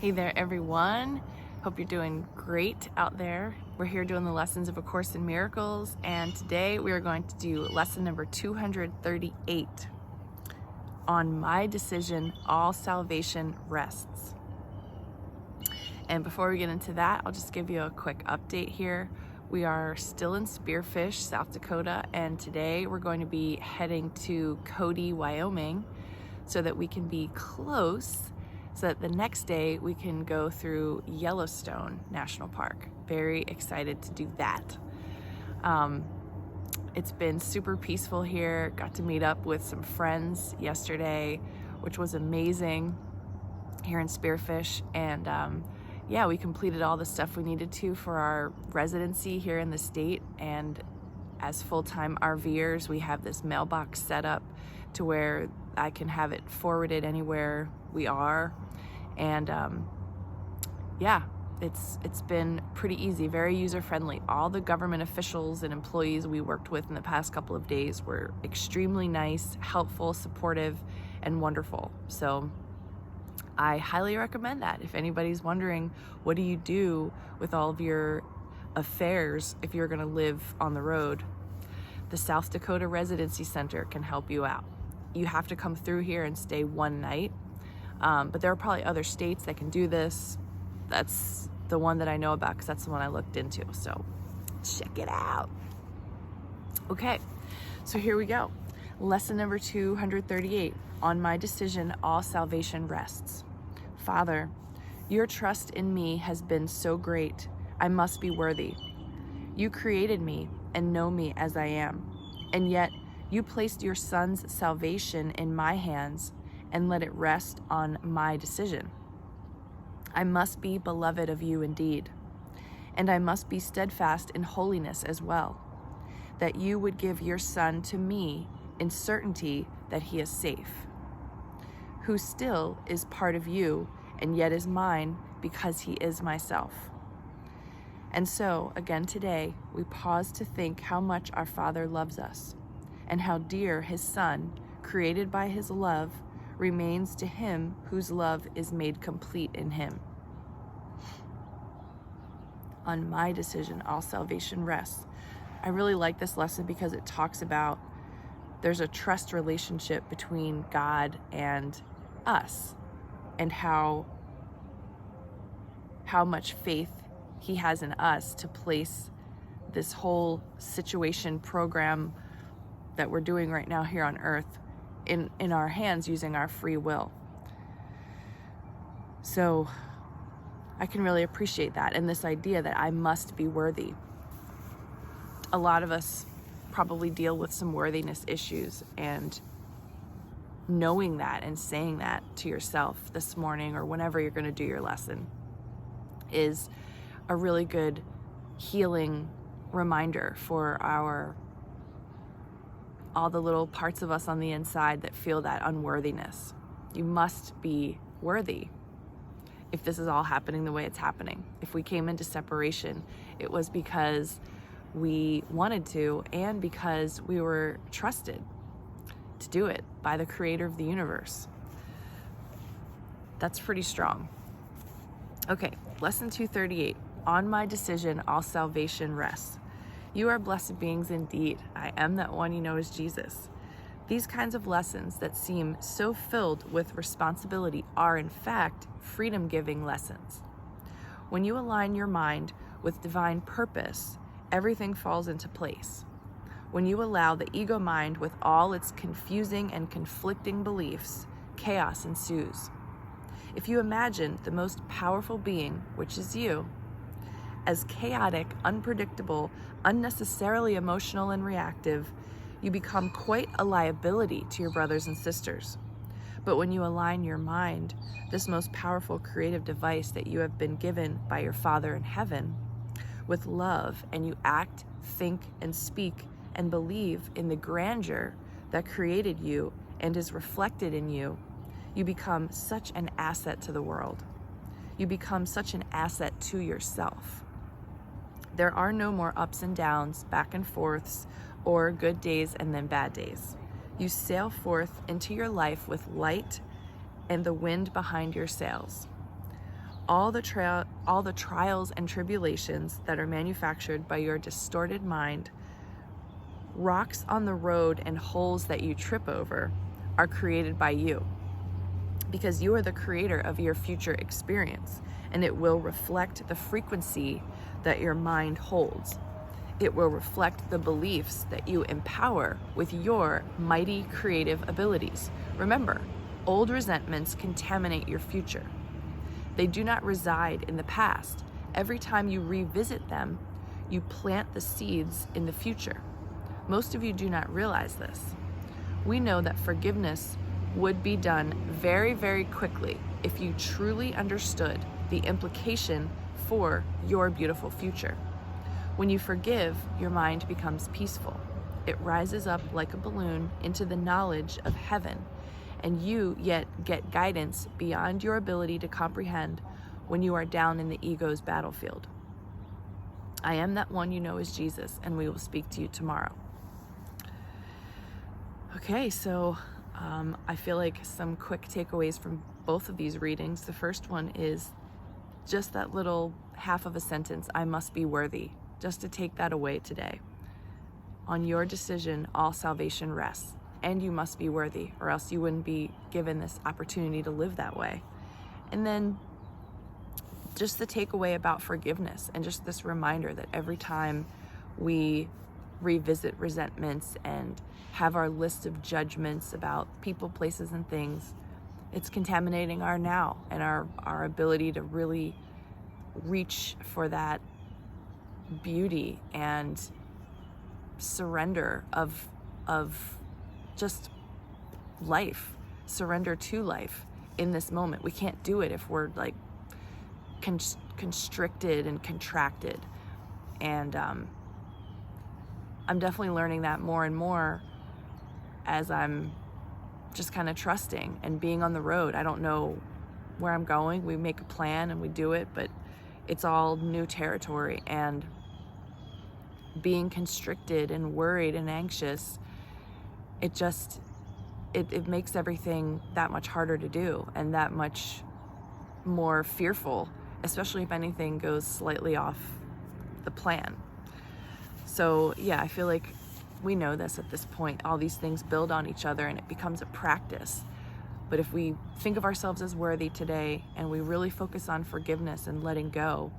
Hey there, everyone. Hope you're doing great out there. We're here doing the lessons of A Course in Miracles, and today we are going to do lesson number 238 on my decision, all salvation rests. And before we get into that, I'll just give you a quick update here. We are still in Spearfish, South Dakota, and today we're going to be heading to Cody, Wyoming, so that we can be close, so that the next day we can go through Yellowstone National Park. Very excited to do that. It's been super peaceful here. Got to meet up with some friends yesterday, which was amazing here in Spearfish. And yeah, we completed all the stuff we needed to for our residency here in the state. And as full-time RVers, we have this mailbox set up to where I can have it forwarded anywhere we are. And yeah, it's been pretty easy, very user-friendly. All the government officials and employees we worked with in the past couple of days were extremely nice, helpful, supportive, and wonderful. So I highly recommend that. If anybody's wondering, what do you do with all of your affairs if you're gonna live on the road? The South Dakota Residency Center can help you out. You have to come through here and stay one night, but there are probably other states that can do this. That's the one that I know about because that's the one I looked into, so check it out. Okay, so here we go. Lesson number 238, on my decision, all salvation rests. Father, your trust in me has been so great, I must be worthy. You created me and know me as I am, and yet you placed your son's salvation in my hands and let it rest on my decision. I must be beloved of you indeed, and I must be steadfast in holiness as well, that you would give your son to me in certainty that he is safe, who still is part of you and yet is mine because he is myself. And so, again today, we pause to think how much our Father loves us, and how dear his Son, created by his love, remains to him whose love is made complete in him. On my decision, all salvation rests. I really like this lesson because it talks about there's a trust relationship between God and us, and how much faith he has in us to place this whole situation program that we're doing right now here on earth in our hands using our free will. So I can really appreciate that, and this idea that I must be worthy. A lot of us probably deal with some worthiness issues, and knowing that and saying that to yourself this morning or whenever you're going to do your lesson is a really good healing reminder for all the little parts of us on the inside that feel that unworthiness. You must be worthy if this is all happening the way it's happening. If we came into separation, it was because we wanted to and because we were trusted to do it by the creator of the universe. That's pretty strong. Okay, lesson 238, on my decision, all salvation rests. You are blessed beings indeed. I am that one you know as Jesus. These kinds of lessons that seem so filled with responsibility are in fact freedom-giving lessons. When you align your mind with divine purpose, everything falls into place. When you allow the ego mind with all its confusing and conflicting beliefs, chaos ensues. If you imagine the most powerful being, which is you, as chaotic, unpredictable, unnecessarily emotional and reactive, you become quite a liability to your brothers and sisters. But when you align your mind, this most powerful creative device that you have been given by your Father in heaven, with love, and you act, think, and speak, and believe in the grandeur that created you and is reflected in you, you become such an asset to the world. You become such an asset to yourself. There are no more ups and downs, back and forths, or good days and then bad days. You sail forth into your life with light and the wind behind your sails. All the trials and tribulations that are manufactured by your distorted mind, rocks on the road and holes that you trip over, are created by you, because you are the creator of your future experience, and it will reflect the frequency that your mind holds. It will reflect the beliefs that you empower with your mighty creative abilities. Remember, old resentments contaminate your future. They do not reside in the past. Every time you revisit them, you plant the seeds in the future. Most of you do not realize this. We know that forgiveness would be done very, very quickly if you truly understood the implication for your beautiful future. When you forgive, your mind becomes peaceful. It rises up like a balloon into the knowledge of heaven, and you yet get guidance beyond your ability to comprehend when you are down in the ego's battlefield. I am that one you know as Jesus, and we will speak to you tomorrow. Okay, so I feel like some quick takeaways from both of these readings. The first one is just that little half of a sentence, I must be worthy, just to take that away today. On your decision, all salvation rests, and you must be worthy, or else you wouldn't be given this opportunity to live that way. And then just the takeaway about forgiveness, and just this reminder that every time we revisit resentments and have our list of judgments about people, places, and things, it's contaminating our now and our ability to really reach for that beauty and surrender of just life, surrender to life in this moment. We can't do it if we're like constricted and contracted. And I'm definitely learning that more and more as I'm just kind of trusting and being on the road. I don't know where I'm going. We make a plan and we do it, but it's all new territory, and being constricted and worried and anxious, it makes everything that much harder to do and that much more fearful, especially if anything goes slightly off the plan. So yeah, I feel like we know this at this point. All these things build on each other and it becomes a practice. But if we think of ourselves as worthy today and we really focus on forgiveness and letting go,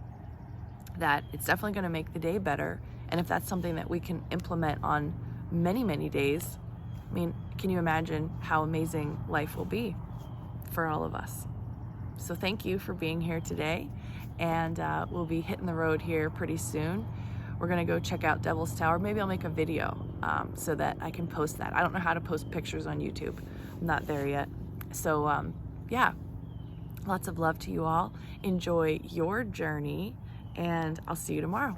that it's definitely going to make the day better. And if that's something that we can implement on many, many days, I mean, can you imagine how amazing life will be for all of us? So thank you for being here today. And we'll be hitting the road here pretty soon. We're gonna go check out Devil's Tower. Maybe I'll make a video so that I can post that. I don't know how to post pictures on YouTube. I'm not there yet. So yeah, lots of love to you all. Enjoy your journey, and I'll see you tomorrow.